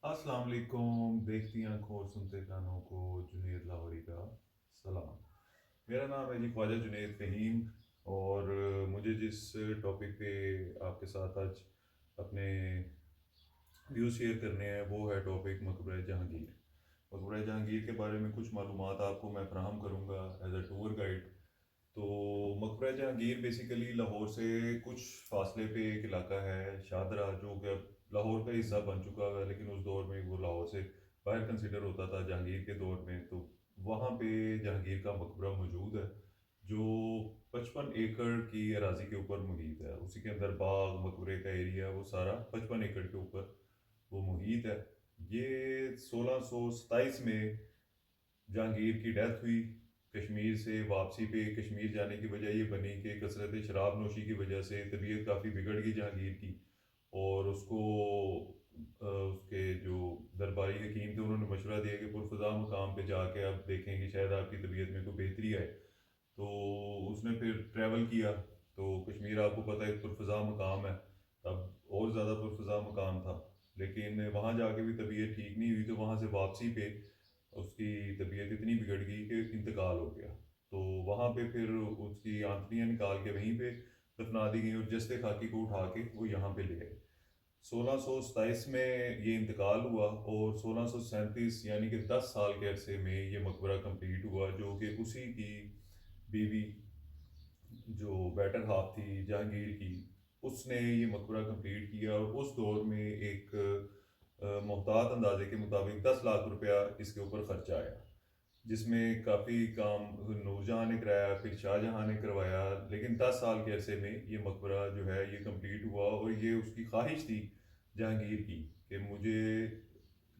अस्सलाम वालेकुम। देखती आंखों और सुनते कानों को जुनेद लाहौरी का सलाम। मेरा नाम है जी ख्वाजा जुनेद फ़हीम। और मुझे जिस टॉपिक पे आपके साथ आज अपने व्यू शेयर करने हैं वो है टॉपिक मकबरा जहांगीर। मकबरा जहांगीर के बारे में कुछ मालूमात आपको मैं फराहम करूँगा एज अ टूर गाइड। तो मकबरा जहांगीर बेसिकली लाहौर से कुछ फासले पे एक इलाका है शादरा, जो कि अब लाहौर का हिस्सा बन चुका है, लेकिन उस दौर में वो लाहौर से बाहर कंसिडर होता था जहांगीर के दौर में। तो वहाँ पे जहांगीर का मकबरा मौजूद है, जो 55 एकड़ की अराजी के ऊपर मुहित है। उसी के अंदर बाग मकबरे का एरिया वो सारा 55 एकड़ के ऊपर वो मुहित है। ये 1627 में जहांगीर की डेथ हुई। कश्मीर से वापसी पे कश्मीर जाने की वजह ये बनी कि कसरत शराब नोशी की वजह से तबीयत काफ़ी बिगड़ गई जहांगीर की। और उसको उसके जो दरबारी हकीम थे उन्होंने मशवरा दिया कि पुरफजा मकाम पे जाके आप देखें कि शायद आपकी तबीयत में कोई बेहतरी आए। तो उसने फिर ट्रैवल किया। तो कश्मीर आपको पता है एक पुरफजा मकाम है, तब और ज़्यादा पुरफजा मकाम था। लेकिन वहाँ जाके भी तबीयत ठीक नहीं हुई, तो वहाँ से वापसी पे उसकी तबीयत इतनी बिगड़ गई कि इंतकाल हो गया। तो वहाँ पे फिर उसकी आंतड़ियाँ निकाल के वहीं पे दफना दी गई और जस्ते खाकी को उठा के वो यहाँ पे ले आए। 1627 में ये इंतकाल हुआ और 1637 यानी कि 10 साल के अरसे में ये मकबरा कंप्लीट हुआ, जो कि उसी की बीवी जो बेटर हाफ थी जहांगीर की, उसने ये मकबरा कंप्लीट किया। और उस दौर में एक मोहतात अंदाजे के मुताबिक 10 लाख रुपया इसके ऊपर खर्चा आया, जिसमें काफ़ी काम नूरजहाँ ने कराया, फिर शाहजहाँ ने करवाया। लेकिन 10 साल के अरसे में ये मकबरा जो है ये कंप्लीट हुआ। और ये उसकी ख्वाहिश थी जहांगीर की कि मुझे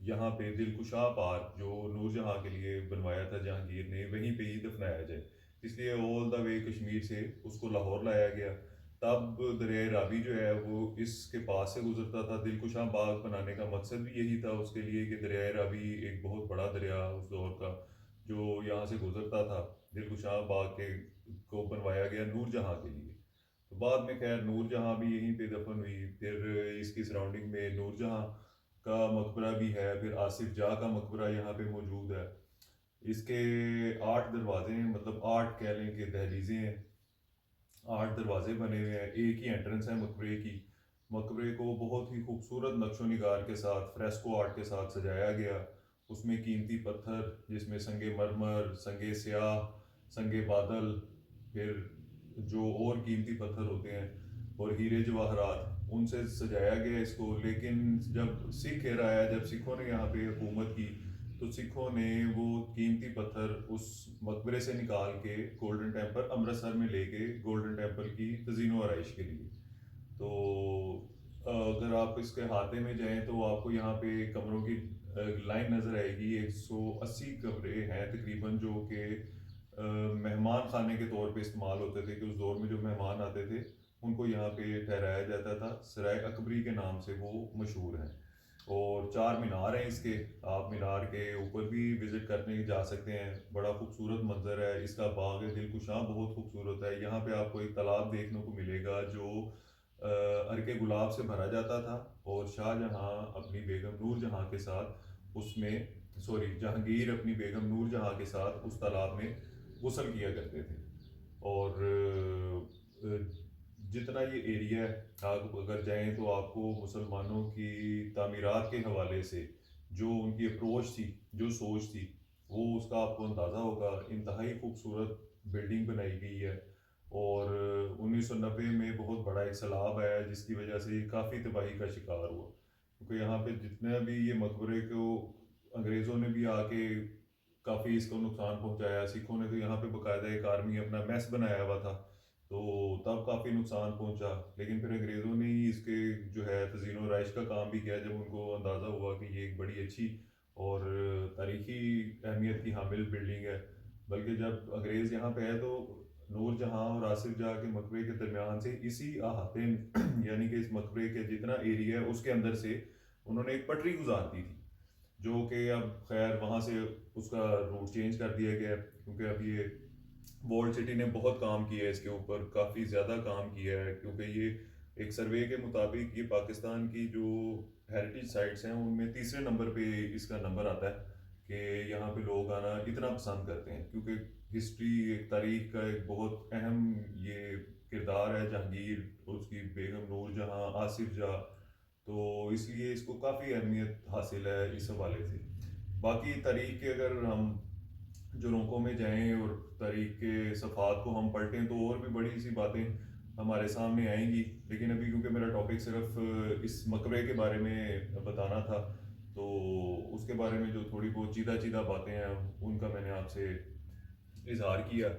यहाँ पे दिलकुशा पार्क जो नूरजहाँ के लिए बनवाया था जहांगीर ने, वहीं पे ही दफनाया जाए। इसलिए ऑल द वे कश्मीर से उसको लाहौर लाया गया। तब दरिया रावी जो है वो इसके पास से गुजरता था। दिलकुशा बाग बनाने का मकसद भी यही था उसके लिए कि दरिया रावी एक बहुत बड़ा दरिया उस दौर का जो यहाँ से गुजरता था। दिलकुशा बाग के को बनवाया गया नूरजहाँ के लिए। तो बाद में खैर नूरजहाँ भी यहीं पे दफन हुई। फिर इसकी सराउंडिंग में नूरजहाँ का मकबरा भी है, फिर आसिफ जाह का मकबरा यहाँ पे मौजूद है। इसके 8 दरवाजे हैं, मतलब 8 कह लें कि दहलीजें हैं। 8 दरवाजे बने हुए हैं, एक ही एंट्रेंस है मकबरे की। मकबरे को बहुत ही खूबसूरत नक्शो निगार के साथ फ्रेस्को आर्ट के साथ सजाया गया। उसमें कीमती पत्थर जिसमें संगे मरमर, संगे स्याह, संगे बादल, फिर जो और कीमती पत्थर होते हैं और हीरे जवाहरात, उनसे सजाया गया इसको। लेकिन जब सिख एरा आया, जब सिखों ने यहाँ पे हुकूमत की, तो सिखों ने वो कीमती पत्थर उस मकबरे से निकाल के गोल्डन टेम्पल अमृतसर में लेके गोल्डन टेम्पल की तजीनो आरइश के लिए। तो अगर आप इसके हाथे में जाएं तो आपको यहाँ पे कमरों की लाइन नज़र आएगी। 180 कमरे हैं तकरीबन, जो कि मेहमान खाने के तौर पे इस्तेमाल होते थे, कि उस दौर में जो मेहमान आते थे उनको यहाँ पे ठहराया जाता था। सराय अकबरी के नाम से वो मशहूर है। और 4 मीनार हैं इसके। आप मीनार के ऊपर भी विज़िट करने जा सकते हैं। बड़ा खूबसूरत मंजर है इसका। बाग दिलकुशां बहुत खूबसूरत है। यहाँ पे आपको एक तालाब देखने को मिलेगा जो अर्के गुलाब से भरा जाता था। और शाहजहाँ अपनी बेगम नूरजहाँ के साथ उसमें, सॉरी, जहांगीर अपनी बेगम नूरजहाँ के साथ उस तालाब में गुस्ल किया करते थे। और जितना ये एरिया है, आप अगर जाएं तो आपको मुसलमानों की तामीरात के हवाले से जो उनकी अप्रोच थी, जो सोच थी, वो उसका आपको अंदाज़ा होगा। इंतहाई खूबसूरत बिल्डिंग बनाई गई है। और 1990 में बहुत बड़ा एक सैलाब आया जिसकी वजह से ये काफ़ी तबाही का शिकार हुआ, क्योंकि यहाँ पे जितने भी ये मकबरे को अंग्रेज़ों ने भी आके काफ़ी इसको नुकसान पहुंचाया। सिखों ने तो यहाँ पे बाकायदा एक आर्मी अपना मैस बनाया हुआ था, तो तब काफ़ी नुकसान पहुंचा। लेकिन फिर अंग्रेज़ों ने ही इसके जो है तजीनो राइश का काम भी किया, जब उनको अंदाज़ा हुआ कि ये एक बड़ी अच्छी और तारीखी अहमियत की हामिल बिल्डिंग है। बल्कि जब अंग्रेज़ यहाँ पे आए तो नूर जहाँ और आसिफ जहाँ के मकबरे के दरमियान से इसी अहाते यानी कि इस मकबरे के जितना एरिया है उसके अंदर से उन्होंने एक पटरी गुजार दी थी, जो कि अब खैर वहाँ से उसका रूट चेंज कर दिया गया है, क्योंकि अब ये वॉल्ड सिटी ने बहुत काम किया है इसके ऊपर, काफ़ी ज़्यादा काम किया है। क्योंकि ये एक सर्वे के मुताबिक ये पाकिस्तान की जो हेरिटेज साइट्स हैं उनमें तीसरे नंबर पे इसका नंबर आता है कि यहाँ पे लोग आना इतना पसंद करते हैं, क्योंकि हिस्ट्री, एक तारीख का एक बहुत अहम ये किरदार है जहांगीर, उसकी बेगम नूर जहाँ, आसिफ जहाँ, तो इसलिए इसको काफ़ी अहमियत हासिल है इस हवाले से। बाकी तारीख के अगर हम जुरोंकों में जाएं और तारीख के सफ़ात को हम पलटें तो और भी बड़ी सी बातें हमारे सामने आएंगी, लेकिन अभी क्योंकि मेरा टॉपिक सिर्फ इस मकबरे के बारे में बताना था, तो उसके बारे में जो थोड़ी बहुत चीदा चीदा बातें हैं उनका मैंने आपसे इजहार किया।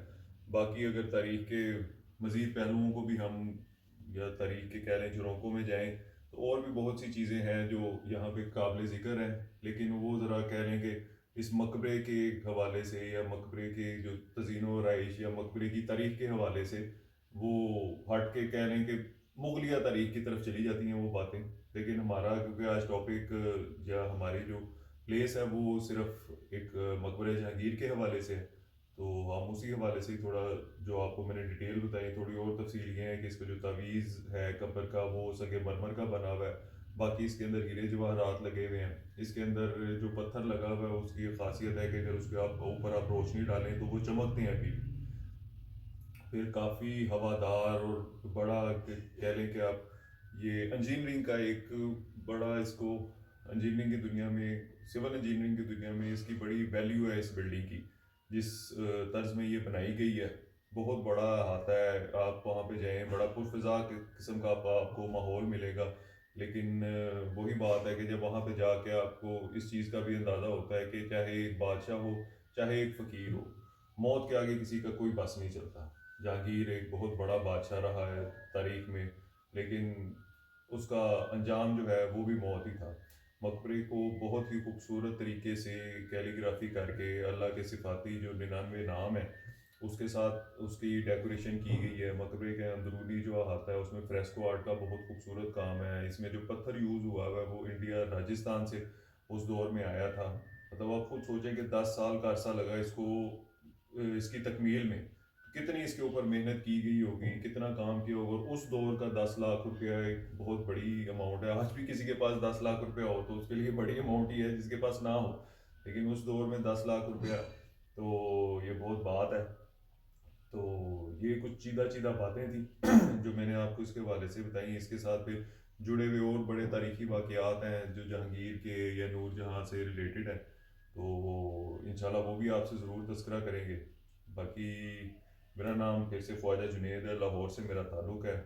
बाकी अगर तारीख के मज़ीद पहलुओं को भी हम, या तारीख के कह लें जुरोंकों में जाएं, तो और भी बहुत सी चीज़ें हैं जो यहाँ पे काबिल ज़िक्र हैं, लेकिन वो ज़रा कह लें कि इस मकबरे के हवाले से या मकबरे के जो तज़ीनो रहाइश या मकबरे की तारीख के हवाले से वो हट के कह लें कि मुगलिया तारीख की तरफ चली जाती हैं वो बातें। लेकिन हमारा क्योंकि आज टॉपिक या हमारी जो प्लेस है वो सिर्फ एक मकबरे जहांगीर के हवाले से है, तो हम उसी हवाले से ही थोड़ा, जो आपको मैंने डिटेल बताई, थोड़ी और तफसील ये है कि इसका जो तावीज़ है कब्र का वो सगे मरमर का बना हुआ है। बाकी इसके अंदर हीरे जवाहरात लगे हुए हैं। इसके अंदर जो पत्थर लगा हुआ है उसकी ये खासियत है कि अगर उसके आप ऊपर आप रोशनी डालें तो वो चमकते हैं अभी भी। फिर काफ़ी हवादार और बड़ा कह लें कि आप, ये इंजीनियरिंग का एक बड़ा इसको, इंजीनियरिंग की दुनिया में, सिविल इंजीनियरिंग की दुनिया में इसकी बड़ी वैल्यू है इस बिल्डिंग की, जिस तर्ज में ये बनाई गई है। बहुत बड़ा अहाता है, आप वहाँ पे जाएं, बड़ा पुरफिज़ा किस्म का आपको माहौल मिलेगा। लेकिन वही बात है कि जब वहाँ पे जाके आपको इस चीज़ का भी अंदाज़ा होता है कि चाहे एक बादशाह हो, चाहे एक फ़कीर हो, मौत के आगे किसी का कोई बस नहीं चलता। जहांगीर एक बहुत बड़ा बादशाह रहा है तारीख में, लेकिन उसका अंजाम जो है वो भी मौत ही था। मकबरे को बहुत ही खूबसूरत तरीके से कैलीग्राफी करके अल्लाह के सिफाती जो 99 नाम है उसके साथ उसकी डेकोरेशन की गई है। मकबरे के अंदरूनी जो अहाता है उसमें फ्रेस्को आर्ट का बहुत खूबसूरत काम है। इसमें जो पत्थर यूज़ हुआ है वो इंडिया, राजस्थान से उस दौर में आया था। मतलब आप खुद सोचें कि 10 साल का अरसा लगा इसको, इसकी तकमील में। कितनी इसके ऊपर मेहनत की गई होगी, कितना काम किया होगा। और उस दौर का 10 लाख रुपया एक बहुत बड़ी अमाउंट है। आज भी किसी के पास 10 लाख रुपया हो तो उसके लिए बड़ी अमाउंट ही है, जिसके पास ना हो, लेकिन उस दौर में 10 लाख रुपया, तो ये बहुत बात है। तो ये कुछ चीदा चीदा बातें थी जो मैंने आपको इसके हवाले से बताई। इसके साथ फिर जुड़े हुए और बड़े तारीखी वाक़यात हैं जो जहांगीर के या नूर जहाँ से रिलेटेड है, तो वो इंशाल्लाह वो भी आपसे ज़रूर तज़किरा करेंगे। बाकी मेरा नाम फिर से ख्वाजा जुनेद है, लाहौर से मेरा ताल्लुक़ है।